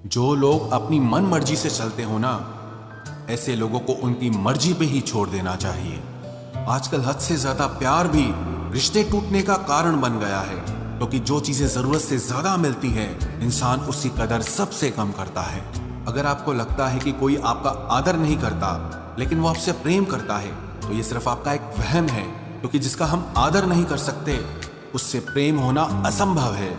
जो लोग अपनी मन मर्जी से चलते हो ना, ऐसे लोगों को उनकी मर्जी पे ही छोड़ देना चाहिए। आजकल हद से ज्यादा प्यार भी रिश्ते टूटने का कारण बन गया है, क्योंकि जो चीजें जरूरत से ज्यादा मिलती है इंसान उसकी कदर सबसे कम करता है। अगर आपको लगता है कि कोई आपका आदर नहीं करता लेकिन वो आपसे प्रेम करता है, तो ये सिर्फ आपका एक वहम है, क्योंकि जिसका हम आदर नहीं कर सकते उससे प्रेम होना असंभव है।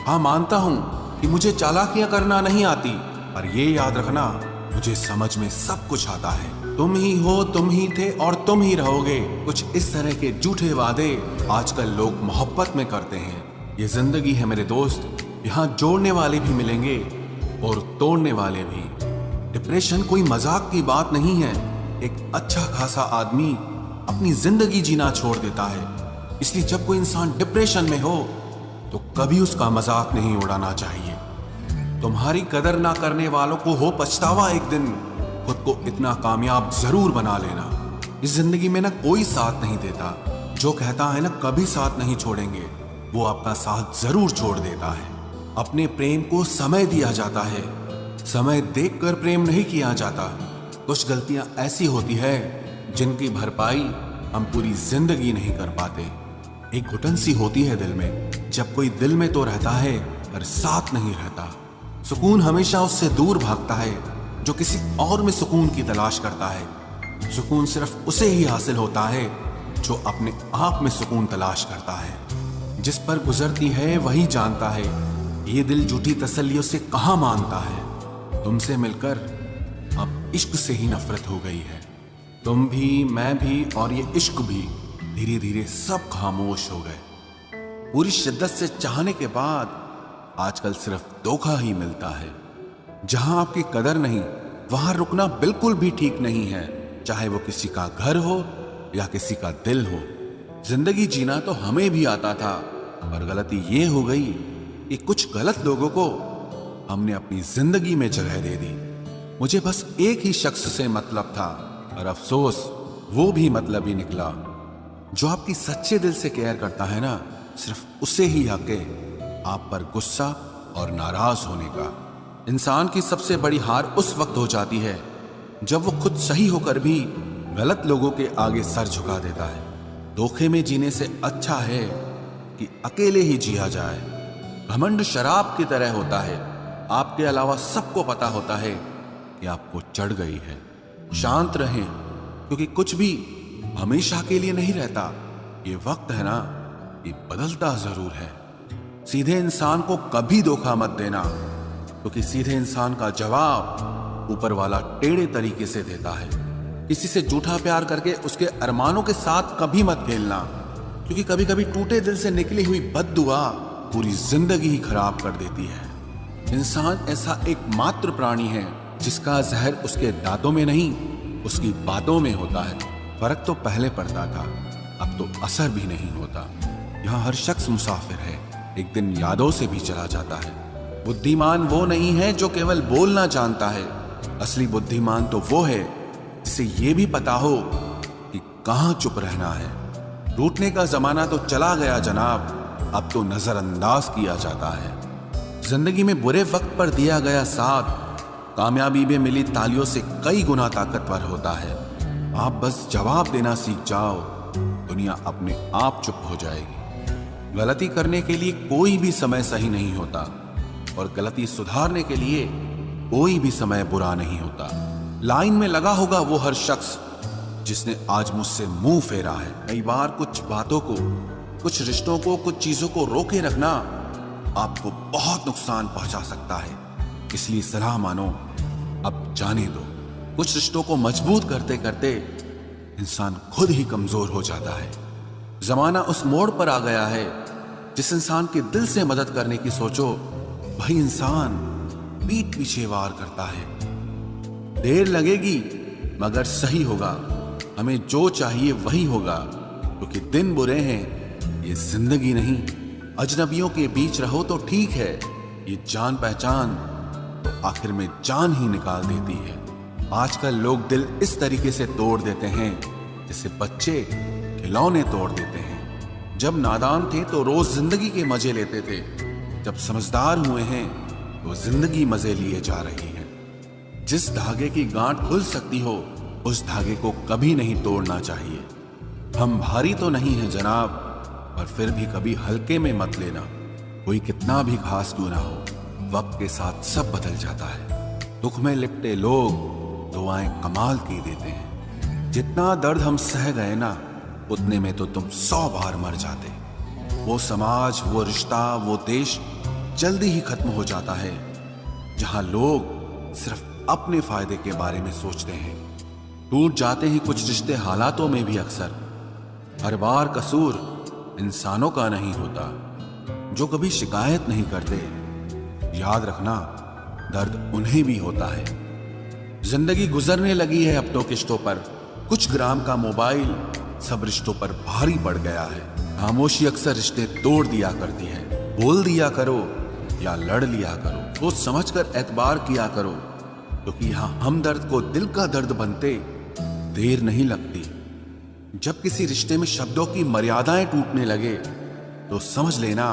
हाँ, मानता हूं कि मुझे चालाकियां करना नहीं आती, पर ये याद रखना, मुझे समझ में सब कुछ आता है। तुम ही हो, तुम ही थे और तुम ही रहोगे। कुछ इस तरह के झूठे वादे आजकल लोग मोहब्बत में करते हैं। ये जिंदगी है मेरे दोस्त, यहाँ जोड़ने वाले भी मिलेंगे और तोड़ने वाले भी। डिप्रेशन कोई मजाक की बात नहीं है। एक अच्छा खासा आदमी अपनी जिंदगी जीना छोड़ देता है। इसलिए जब कोई इंसान डिप्रेशन में हो तो कभी उसका मजाक नहीं उड़ाना चाहिए। तुम्हारी कदर ना करने वालों को हो पछतावा एक दिन, खुद को इतना कामयाब जरूर बना लेना। इस जिंदगी में ना कोई साथ नहीं देता। जो कहता है ना कभी साथ नहीं छोड़ेंगे, वो आपका साथ जरूर छोड़ देता है। अपने प्रेम को समय दिया जाता है, समय देखकर प्रेम नहीं किया जाता। कुछ गलतियां ऐसी होती है जिनकी भरपाई हम पूरी जिंदगी नहीं कर पाते। एक घुटन सी होती है दिल में, जब कोई दिल में तो रहता है पर साथ नहीं रहता। सुकून हमेशा उससे दूर भागता है जो किसी और में सुकून की तलाश करता है। सुकून सिर्फ उसे ही हासिल होता है जो अपने आप में सुकून तलाश करता है। जिस पर गुजरती है वही जानता है, ये दिल झूठी तसल्लियों से कहाँ मानता है। तुमसे मिलकर अब इश्क से ही नफरत हो गई है। तुम भी, मैं भी और ये इश्क भी धीरे धीरे सब खामोश हो गए। पूरी शिद्दत से चाहने के बाद आजकल सिर्फ धोखा ही मिलता है। जहां आपकी कदर नहीं, वहां रुकना बिल्कुल भी ठीक नहीं है, चाहे वो किसी का घर हो या किसी का दिल हो। जिंदगी जीना तो हमें भी आता था, पर गलती ये हो गई कि कुछ गलत लोगों को हमने अपनी जिंदगी में जगह दे दी। मुझे बस एक ही शख्स से मतलब था, और अफसोस वो भी मतलब ही निकला। जो आपकी सच्चे दिल से केयर करता है ना, सिर्फ उसे ही हक है आप पर गुस्सा और नाराज होने का। इंसान की सबसे बड़ी हार उस वक्त हो जाती है जब वो खुद सही होकर भी गलत लोगों के आगे सर झुका देता है। धोखे में जीने से अच्छा है कि अकेले ही जिया जाए। घमंड शराब की तरह होता है, आपके अलावा सबको पता होता है कि आपको चढ़ गई है। शांत रहें, क्योंकि कुछ भी हमेशा के लिए नहीं रहता। ये वक्त है ना, ये बदलता जरूर है। सीधे इंसान को कभी धोखा मत देना, क्योंकि सीधे इंसान का जवाब ऊपर वाला टेढ़े तरीके से देता है। किसी से झूठा प्यार करके उसके अरमानों के साथ कभी मत खेलना, क्योंकि कभी कभी टूटे दिल से निकली हुई बद्दुआ पूरी जिंदगी ही खराब कर देती है। इंसान ऐसा एकमात्र प्राणी है जिसका जहर उसके दांतों में नहीं, उसकी बातों में होता है। फर्क तो पहले पड़ता था, अब तो असर भी नहीं होता। यहाँ हर शख्स मुसाफिर है, एक दिन यादों से भी चला जाता है। बुद्धिमान वो नहीं है जो केवल बोलना जानता है, असली बुद्धिमान तो वो है जिसे ये भी पता हो कि कहाँ चुप रहना है। रूठने का जमाना तो चला गया जनाब, अब तो नजरअंदाज किया जाता है। जिंदगी में बुरे वक्त पर दिया गया साथ कामयाबी में मिली तालियों से कई गुना ताकतवर होता है। आप बस जवाब देना सीख जाओ, दुनिया अपने आप चुप हो जाएगी। गलती करने के लिए कोई भी समय सही नहीं होता, और गलती सुधारने के लिए कोई भी समय बुरा नहीं होता। लाइन में लगा होगा वो हर शख्स जिसने आज मुझसे मुंह फेरा है। कई बार कुछ बातों को, कुछ रिश्तों को, कुछ चीजों को रोके रखना आपको बहुत नुकसान पहुंचा सकता है। इसलिए सलाह मानो, अब जाने दो। कुछ रिश्तों को मजबूत करते करते इंसान खुद ही कमजोर हो जाता है। जमाना उस मोड़ पर आ गया है, जिस इंसान के दिल से मदद करने की सोचो, वही इंसान पीठ पीछे वार करता है। देर लगेगी मगर सही होगा। हमें जो चाहिए वही होगा, क्योंकि दिन बुरे हैं, ये जिंदगी नहीं। अजनबियों के बीच रहो तो ठीक है, ये जान पहचान तो आखिर में जान ही निकाल देती है। आजकल लोग दिल इस तरीके से तोड़ देते हैं जैसे बच्चे खिलौने तोड़ देते हैं। जब नादान थे तो रोज जिंदगी के मजे लेते थे, जब समझदार हुए हैं तो जिंदगी मजे लिए जा रही है। जिस धागे की गांठ खुल सकती हो उस धागे को कभी नहीं तोड़ना चाहिए। हम भारी तो नहीं है जनाब, पर फिर भी कभी हल्के में मत लेना। कोई कितना भी खास क्यों ना हो, वक्त के साथ सब बदल जाता है। दुख में लिपटे लोग दुआएं कमाल की देते हैं। जितना दर्द हम सह गए ना, उतने में तो तुम 100 बार मर जाते। वो समाज, वो रिश्ता, वो देश जल्दी ही खत्म हो जाता है जहां लोग सिर्फ अपने फायदे के बारे में सोचते हैं। टूट जाते हैं कुछ रिश्ते हालातों में भी अक्सर। हर बार कसूर इंसानों का नहीं होता जो कभी शिकायत नहीं करते। याद रखना, दर्द उन्हें भी होता है। जिंदगी गुजरने लगी है अब तो किश्तों पर। कुछ ग्राम का मोबाइल सब रिश्तों पर भारी पड़ गया है। खामोशी अक्सर रिश्ते तोड़ दिया करती है। बोल दिया करो या लड़ लिया करो, सोच समझकर एतबार किया करो, क्योंकि यहां हमदर्द को दिल का दर्द बनते देर नहीं लगती। जब किसी रिश्ते में शब्दों की मर्यादाएं टूटने लगे तो समझ लेना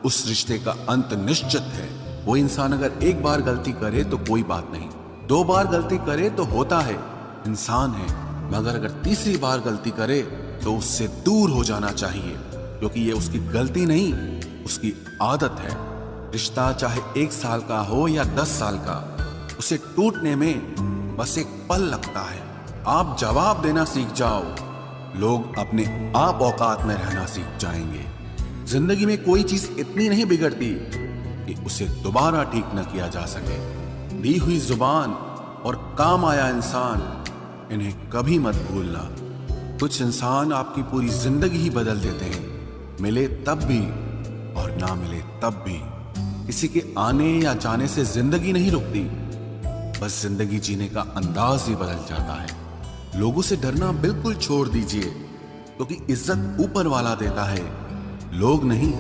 उस रिश्ते का अंत निश्चित है। वो इंसान अगर एक बार गलती करे तो कोई बात नहीं, 2 बार गलती करे तो होता है, इंसान है। मगर अगर तीसरी बार गलती करे तो उससे दूर हो जाना चाहिए, क्योंकि ये उसकी गलती नहीं, उसकी आदत है। रिश्ता चाहे 1 साल का हो या 10 साल का, उसे टूटने में बस एक पल लगता है। आप जवाब देना सीख जाओ, लोग अपने आप औकात में रहना सीख जाएंगे। जिंदगी में कोई चीज इतनी नहीं बिगड़ती कि उसे दोबारा ठीक न किया जा सके। दी हुई जुबान और काम आया इंसान, इन्हें कभी मत भूलना। कुछ इंसान आपकी पूरी जिंदगी ही बदल देते हैं, मिले तब भी और ना मिले तब भी। किसी के आने या जाने से जिंदगी नहीं रुकती, बस जिंदगी जीने का अंदाज ही बदल जाता है। लोगों से डरना बिल्कुल छोड़ दीजिए, क्योंकि इज्जत ऊपर वाला देता है, लोग नहीं।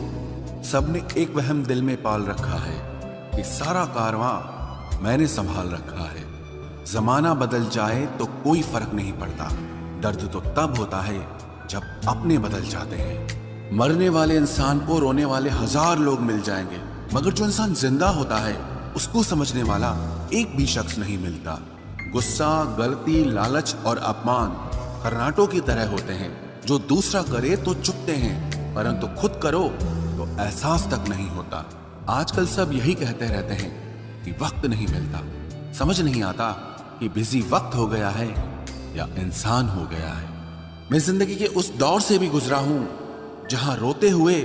सबने एक वहम दिल में पाल रखा है कि सारा कारवां मैंने संभाल रखा है। जमाना बदल जाए तो कोई फर्क नहीं पड़ता। दर्द तो तब होता है जब अपने बदल जाते हैं। मरने वाले इंसान को रोने वाले 1000 लोग मिल जाएंगे, मगर जो इंसान जिंदा होता है उसको समझने वाला एक भी शख्स नहीं मिलता। गुस्सा, गलती, लालच और अपमान खर्राटों की तरह होते हैं, जो दूसरा करे तो चुपते हैं, परंतु खुद करो तो एहसास तक नहीं होता। आजकल सब यही कहते रहते हैं कि वक्त नहीं मिलता। समझ नहीं आता कि बिजी वक्त हो गया है या इंसान हो गया है। मैं जिंदगी के उस दौर से भी गुजरा हूं जहां रोते हुए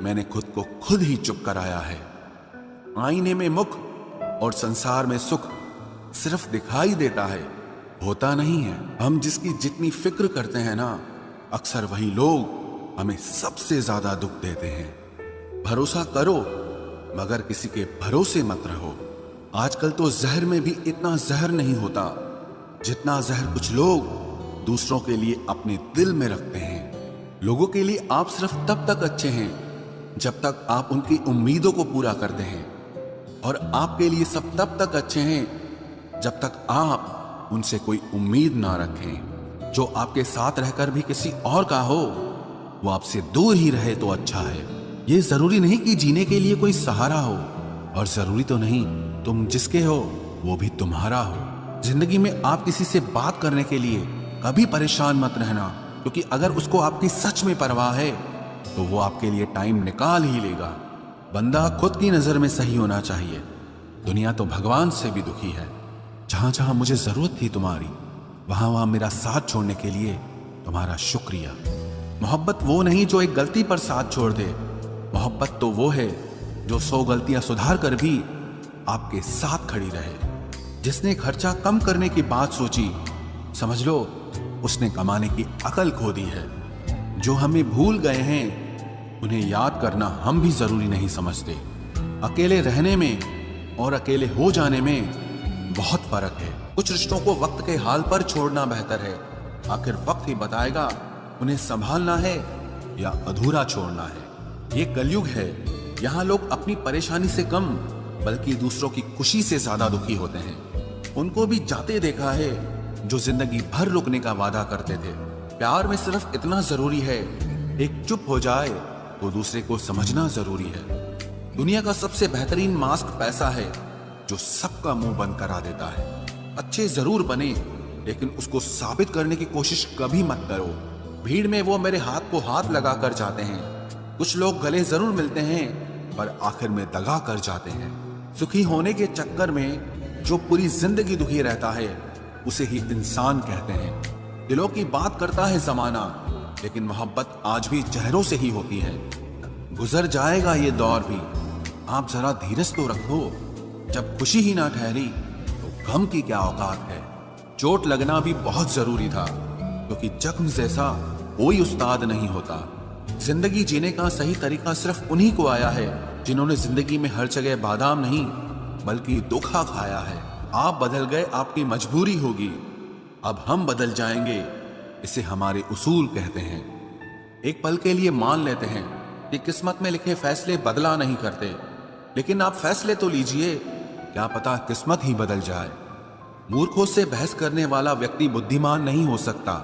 मैंने खुद को खुद ही चुप कराया है। आईने में मुख और संसार में सुख सिर्फ दिखाई देता है, होता नहीं है। हम जिसकी जितनी फिक्र करते हैं ना, अक्सर वही लोग हमें सबसे ज्यादा दुख देते हैं। भरोसा करो मगर किसी के भरोसे मत रहो। आजकल तो जहर में भी इतना जहर नहीं होता जितना जहर कुछ लोग दूसरों के लिए अपने दिल में रखते हैं। लोगों के लिए आप सिर्फ तब तक अच्छे हैं जब तक आप उनकी उम्मीदों को पूरा करते हैं, और आपके लिए सब तब तक अच्छे हैं जब तक आप उनसे कोई उम्मीद ना रखें। जो आपके साथ रहकर भी किसी और का हो, वो आपसे दूर ही रहे तो अच्छा है। ये जरूरी नहीं कि जीने के लिए कोई सहारा हो, और जरूरी तो नहीं तुम जिसके हो वो भी तुम्हारा हो। जिंदगी में आप किसी से बात करने के लिए कभी परेशान मत रहना, क्योंकि अगर उसको आपकी सच में परवाह है तो वो आपके लिए टाइम निकाल ही लेगा। बंदा खुद की नजर में सही होना चाहिए। दुनिया तो भगवान से भी दुखी है। जहां जहां मुझे जरूरत थी तुम्हारी, वहां वहां मेरा साथ छोड़ने के लिए तुम्हारा शुक्रिया। मोहब्बत वो नहीं जो एक गलती पर साथ छोड़ दे। मोहब्बत तो वो है जो 100 गलतियां सुधार कर भी आपके साथ खड़ी रहे। जिसने खर्चा कम करने की बात सोची, समझ लो उसने कमाने की अकल खो दी है। जो हमें भूल गए हैं उन्हें याद करना हम भी जरूरी नहीं समझते। अकेले रहने में और अकेले हो जाने में बहुत फर्क है। कुछ रिश्तों को वक्त के हाल पर छोड़ना बेहतर है। आखिर वक्त ही बताएगा उन्हें संभालना है या अधूरा छोड़ना है। ये कलयुग है, यहाँ लोग अपनी परेशानी से कम बल्कि दूसरों की खुशी से ज्यादा दुखी होते हैं। उनको भी जाते देखा है जो जिंदगी भर रुकने का वादा करते थे। प्यार में सिर्फ इतना जरूरी है, एक चुप हो जाए तो दूसरे को समझना जरूरी है। दुनिया का सबसे बेहतरीन मास्क पैसा है, जो सबका मुंह बंद करा देता है। अच्छे जरूर बने, लेकिन उसको साबित करने की कोशिश कभी मत करो। भीड़ में वो मेरे हाथ को हाथ लगा कर जाते हैं। कुछ लोग गले जरूर मिलते हैं, पर आखिर में दगा कर जाते हैं। सुखी होने के चक्कर में जो पूरी जिंदगी दुखी रहता है, उसे ही इंसान कहते हैं। दिलों की बात करता है जमाना, लेकिन मोहब्बत आज भी चेहरों से ही होती है। गुजर जाएगा ये दौर भी, आप जरा धीरज तो रखो। जब खुशी ही ना ठहरी तो गम की क्या औकात है। चोट लगना भी बहुत जरूरी था, क्योंकि जख्म जैसा कोई उस्ताद नहीं होता। जिंदगी जीने का सही तरीका सिर्फ उन्हीं को आया है, जिन्होंने जिंदगी में हर जगह बादाम नहीं बल्कि धोखा खाया है। आप बदल गए, आपकी मजबूरी होगी, अब हम बदल जाएंगे, इसे हमारे उसूल कहते हैं। एक पल के लिए मान लेते हैं कि किस्मत में लिखे फैसले बदला नहीं करते, लेकिन आप फैसले तो लीजिए, क्या पता किस्मत ही बदल जाए। मूर्खों से बहस करने वाला व्यक्ति बुद्धिमान नहीं हो सकता।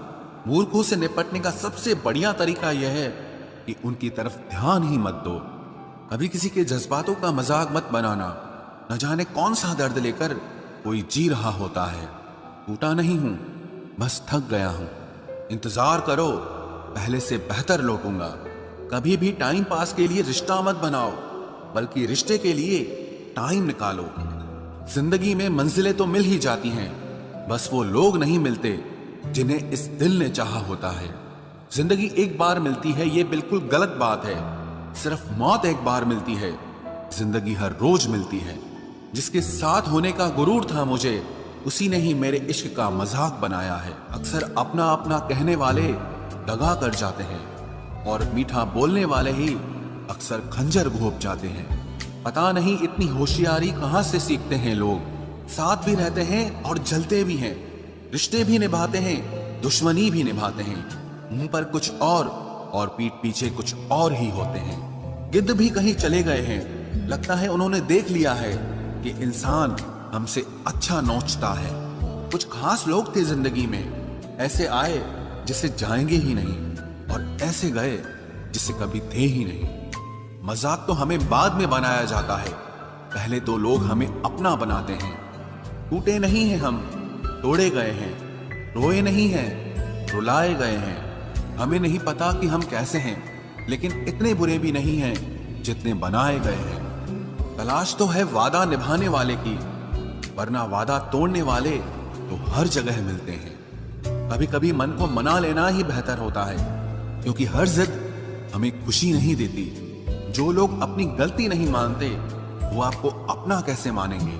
मूर्खों से निपटने का सबसे बढ़िया तरीका यह है कि उनकी तरफ ध्यान ही मत दो। कभी किसी के जज्बातों का मजाक मत बनाना। न जाने कौन सा दर्द लेकर कोई जी रहा होता है। टूटा नहीं हूं, बस थक गया हूं। इंतजार करो, पहले से बेहतर लौटूंगा। कभी भी टाइम पास के लिए रिश्ता मत बनाओ, बल्कि रिश्ते के लिए टाइम निकालो। जिंदगी में मंजिलें तो मिल ही जाती हैं, बस वो लोग नहीं मिलते जिन्हें इस दिल ने चाहा होता है। जिंदगी एक बार मिलती है, ये बिल्कुल गलत बात है। सिर्फ मौत एक बार मिलती है, जिंदगी हर रोज मिलती है। जिसके साथ होने का गुरूर था मुझे, उसी ने ही मेरे इश्क का मजाक बनाया है। अक्सर अपना अपना कहने वाले दगा कर जाते हैं, और मीठा बोलने वाले ही अक्सर खंजर घोंप जाते हैं। पता नहीं इतनी होशियारी कहां से सीखते हैं लोग। साथ भी रहते हैं और जलते भी हैं, रिश्ते भी निभाते हैं, दुश्मनी भी निभाते हैं। मुंह पर कुछ और पीठ पीछे कुछ और ही होते हैं। गिद्ध भी कहीं चले गए हैं, लगता है उन्होंने देख लिया है कि इंसान हमसे अच्छा नोचता है। कुछ खास लोग थे जिंदगी में, ऐसे आए जिसे जाएंगे ही नहीं, और ऐसे गए जिसे कभी थे ही नहीं। मजाक तो हमें बाद में बनाया जाता है, पहले तो लोग हमें अपना बनाते हैं। टूटे नहीं हैं हम, तोड़े गए हैं। रोए नहीं हैं, रुलाए गए हैं। हमें नहीं पता कि हम कैसे हैं, लेकिन इतने बुरे भी नहीं हैं जितने बनाए गए हैं। तलाश तो है वादा निभाने वाले की, वरना वादा तोड़ने वाले तो हर जगह मिलते हैं। कभी कभी मन को मना लेना ही बेहतर होता है, क्योंकि हर जिद हमें खुशी नहीं देती। जो लोग अपनी गलती नहीं मानते, वो आपको अपना कैसे मानेंगे।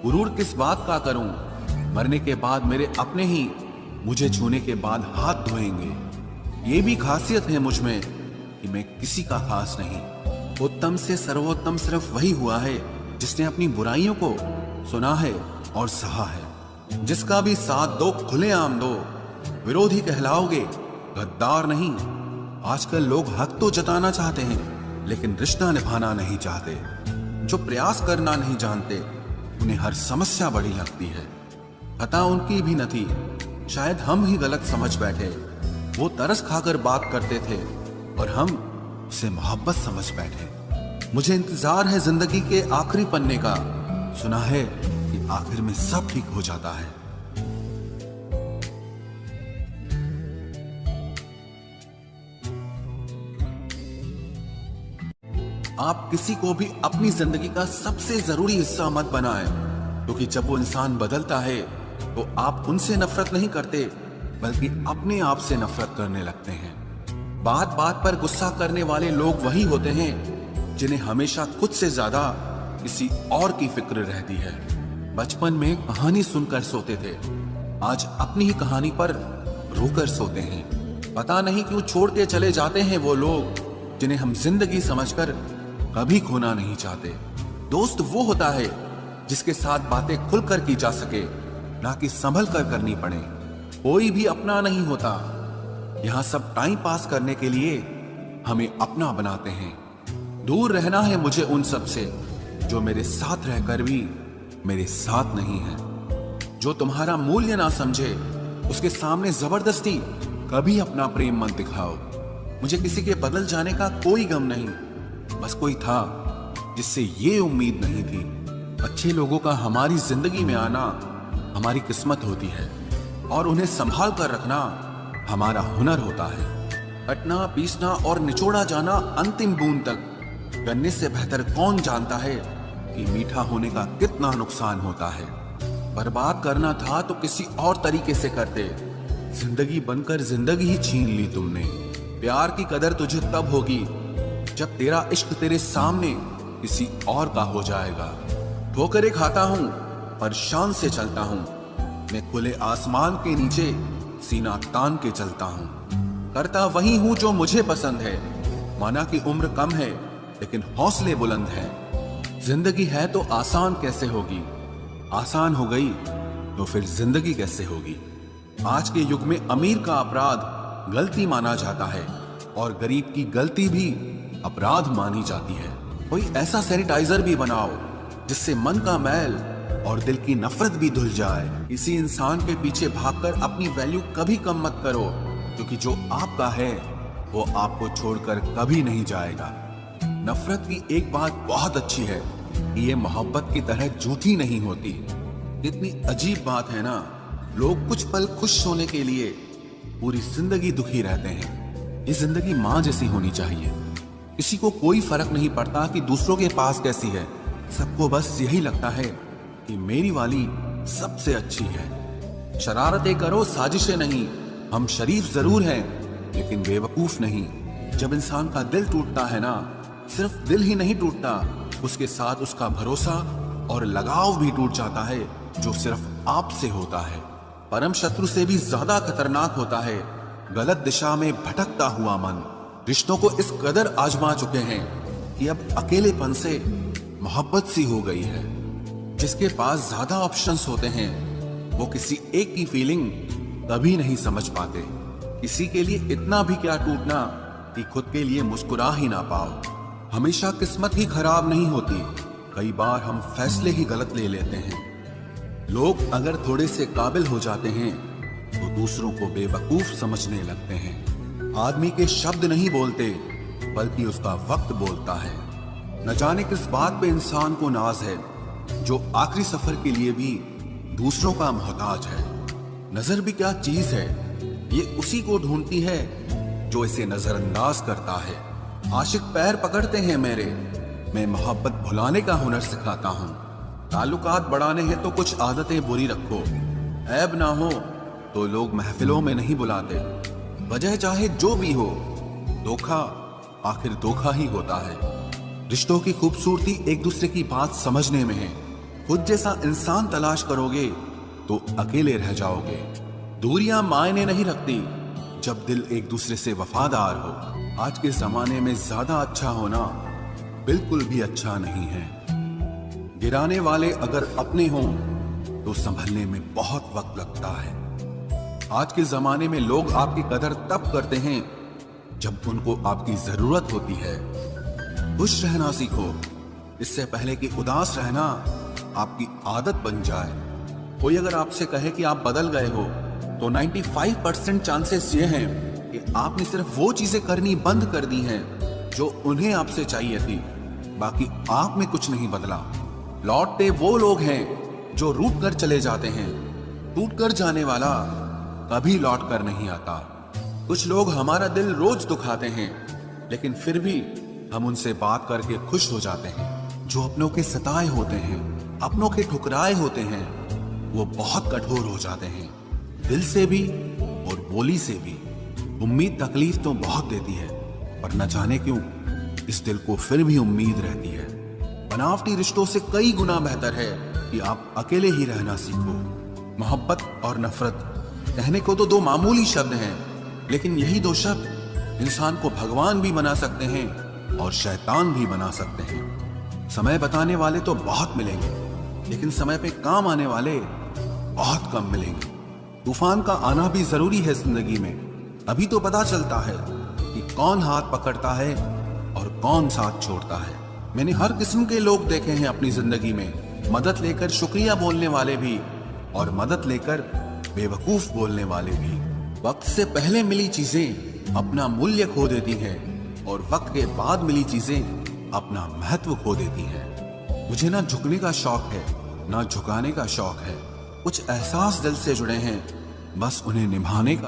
गुरूर किस बात का करूं, मरने के बाद मेरे अपने ही मुझे छूने के बाद हाथ धोएंगे। ये भी खासियत है मुझ में कि मैं किसी का खास नहीं। उत्तम से सर्वोत्तम सिर्फ वही हुआ है जिसने अपनी बुराइयों को सुना है और सहा है। जिसका भी साथ दो, खुलेआम दो। विरोधी कहलाओगे, गद्दार नहीं। आजकल लोग हक तो जताना चाहते हैं, लेकिन रिश्ता निभाना नहीं चाहते। जो प्रयास करना नहीं जानते, उन्हें हर समस्या बड़ी लगती है। खता उनकी भी न थी, शायद हम ही गलत समझ बैठे। वो तरस खाकर बात करते थे और हम उसे मोहब्बत समझ बैठे। मुझे इंतजार है जिंदगी के आखिरी पन्ने का। सुना है कि आखिर में सब ठीक हो जाता है। आप किसी को भी अपनी जिंदगी का सबसे जरूरी हिस्सा मत बनाएं, क्योंकि जब वो इंसान बदलता है तो आप उनसे नफरत नहीं करते, बल्कि अपने आप से नफरत करने लगते हैं। बात बात पर गुस्सा करने वाले लोग वही होते हैं जिन्हें हमेशा खुद से ज्यादा किसी और की फिक्र रहती है। बचपन में कहानी सुनकर सोते थे, आज अपनी ही कहानी पर रोकर सोते हैं। पता नहीं क्यों छोड़ के चले जाते हैं वो लोग जिन्हें हम जिंदगी समझकर कभी खोना नहीं चाहते। दोस्त वो होता है जिसके साथ बातें खुलकर की जा सके, ना कि संभल कर करनी पड़े। कोई भी अपना नहीं होता, यहां सब टाइम पास करने के लिए हमें अपना बनाते हैं। दूर रहना है मुझे उन सब से जो मेरे साथ रहकर भी मेरे साथ नहीं है। जो तुम्हारा मूल्य ना समझे, उसके सामने जबरदस्ती कभी अपना प्रेम मत दिखाओ। मुझे किसी के बदल जाने का कोई गम नहीं, बस कोई था जिससे ये उम्मीद नहीं थी। अच्छे लोगों का हमारी जिंदगी में आना हमारी किस्मत होती है और उन्हें संभाल कर रखना हमारा हुनर होता है। कटना, पीसना और निचोड़ा जाना अंतिम बूंद तक करने से बेहतर कौन जानता है कि मीठा होने का कितना नुकसान होता है। बर्बाद करना था तो किसी और तरीके से करते। जिंदगी बनकर जिंदगी ही छीन ली तुमने। प्यार की कदर तुझे तब होगी जब तेरा इश्क तेरे सामने किसी और का हो जाएगा। ठोकरें खाता हूं पर शान से चलता हूं। मैं खुले आसमान के नीचे सीना तान के चलता हूं। करता वही हूं जो मुझे पसंद है। माना कि उम्र कम है लेकिन हौसले बुलंद है। जिंदगी है तो आसान कैसे होगी, आसान हो गई तो फिर जिंदगी कैसे होगी। आज के युग में अमीर का अपराध गलती माना जाता है और गरीब की गलती भी अपराध मानी जाती है। कोई ऐसा सैनिटाइजर भी बनाओ जिससे मन का मैल और दिल की नफरत भी धुल जाए। इसी इंसान के पीछे भागकर अपनी वैल्यू कभी कम मत करो, क्योंकि जो आपका है वो आपको छोड़कर कभी नहीं जाएगा। नफरत की एक बात बहुत अच्छी है कि ये मोहब्बत की तरह झूठी नहीं होती। कितनी अजीब बात है ना, लोग कुछ पल खुश होने के लिए पूरी जिंदगी दुखी रहते हैं। ये जिंदगी माँ जैसी होनी चाहिए। किसी को कोई फर्क नहीं पड़ता कि दूसरों के पास कैसी है। सबको बस यही लगता है कि मेरी वाली सबसे अच्छी है। शरारतें करो, साजिशें नहीं। हम शरीफ जरूर हैं लेकिन बेवकूफ नहीं। जब इंसान का दिल टूटता है ना, सिर्फ दिल ही नहीं टूटता, उसके साथ उसका भरोसा और लगाव भी टूट जाता है, जो सिर्फ आपसे होता है। परम शत्रु से भी ज्यादा खतरनाक होता है गलत दिशा में भटकता हुआ मन। रिश्तों को इस कदर आजमा चुके हैं कि अब अकेलेपन से मोहब्बत सी हो गई है। जिसके पास ज्यादा ऑप्शंस होते हैं वो किसी एक की फीलिंग कभी नहीं समझ पाते। किसी के लिए इतना भी क्या टूटना कि खुद के लिए मुस्कुरा ही ना पाओ। हमेशा किस्मत ही खराब नहीं होती, कई बार हम फैसले ही गलत ले लेते हैं। लोग अगर थोड़े से काबिल हो जाते हैं तो दूसरों को बेवकूफ समझने लगते हैं। आदमी के शब्द नहीं बोलते बल्कि उसका वक्त बोलता है। न जाने किस बात पे इंसान को नाज है, जो आखिरी सफर के लिए भी दूसरों का मोहताज है। नजर भी क्या चीज है, ये उसी को ढूंढती है जो इसे नजरअंदाज करता है। आशिक पैर पकड़ते हैं मेरे, मैं मोहब्बत भुलाने का हुनर सिखाता हूँ। ताल्लुकात बढ़ाने हैं तो कुछ आदतें बुरी रखो। ऐब ना हो तो लोग महफिलों में नहीं बुलाते। वजह चाहे जो भी हो, धोखा आखिर धोखा ही होता है। रिश्तों की खूबसूरती एक दूसरे की बात समझने में है। खुद जैसा इंसान तलाश करोगे तो अकेले रह जाओगे। दूरियां मायने नहीं रखती जब दिल एक दूसरे से वफादार हो। आज के जमाने में ज्यादा अच्छा होना बिल्कुल भी अच्छा नहीं है। गिराने वाले अगर अपने हों तो संभलने में बहुत वक्त लगता है। आज के जमाने में लोग आपकी कदर तब करते हैं जब उनको आपकी जरूरत होती है। खुश रहना सीखो, इससे पहले कि उदास रहना आपकी आदत बन जाए। कोई अगर आपसे कहे कि आप बदल गए हो तो 95% चांसेस ये हैं कि आपने सिर्फ वो चीजें करनी बंद कर दी हैं जो उन्हें आपसे चाहिए थी। बाकी आप में कुछ नहीं बदला। लौटते वो लोग हैं जो रूठ कर चले जाते हैं। टूट कर जाने वाला कभी लौट कर नहीं आता। कुछ लोग हमारा दिल रोज दुखाते हैं लेकिन फिर भी हम उनसे बात करके खुश हो जाते हैं। जो अपनों के सताए होते हैं, अपनों के ठुकराए होते हैं, वो बहुत कठोर हो जाते हैं, दिल से भी और बोली से भी। उम्मीद तकलीफ तो बहुत देती है, पर न जाने क्यों इस दिल को फिर भी उम्मीद रहती है। बनावटी रिश्तों से कई गुना बेहतर है कि आप अकेले ही रहना सीखो। मोहब्बत और नफरत कहने को तो दो मामूली शब्द हैं, लेकिन यही दो शब्द इंसान को भगवान भी बना सकते हैं और शैतान भी बना सकते हैं। समय बताने वाले तो बहुत मिलेंगे, लेकिन समय पे काम आने वाले बहुत कम मिलेंगे। तूफान का आना भी जरूरी है जिंदगी में, अभी तो पता चलता है कि कौन हाथ पकड़ता है और कौन साथ छोड़ता है। मैंने हर किस्म के लोग देखे हैं अपनी जिंदगी में, मदद लेकर शुक्रिया बोलने वाले भी और मदद लेकर बेवकूफ बोलने वाले भी। वक्त से पहले मिली चीजें अपना मूल्य खो देती हैं और वक्त के बाद मिली चीजें अपना महत्व खो देती हैं। मुझे ना झुकने का शौक है, ना झुकाने का शौक है। कुछ एहसास दिल से जुड़े हैं, बस उन्हें निभाने का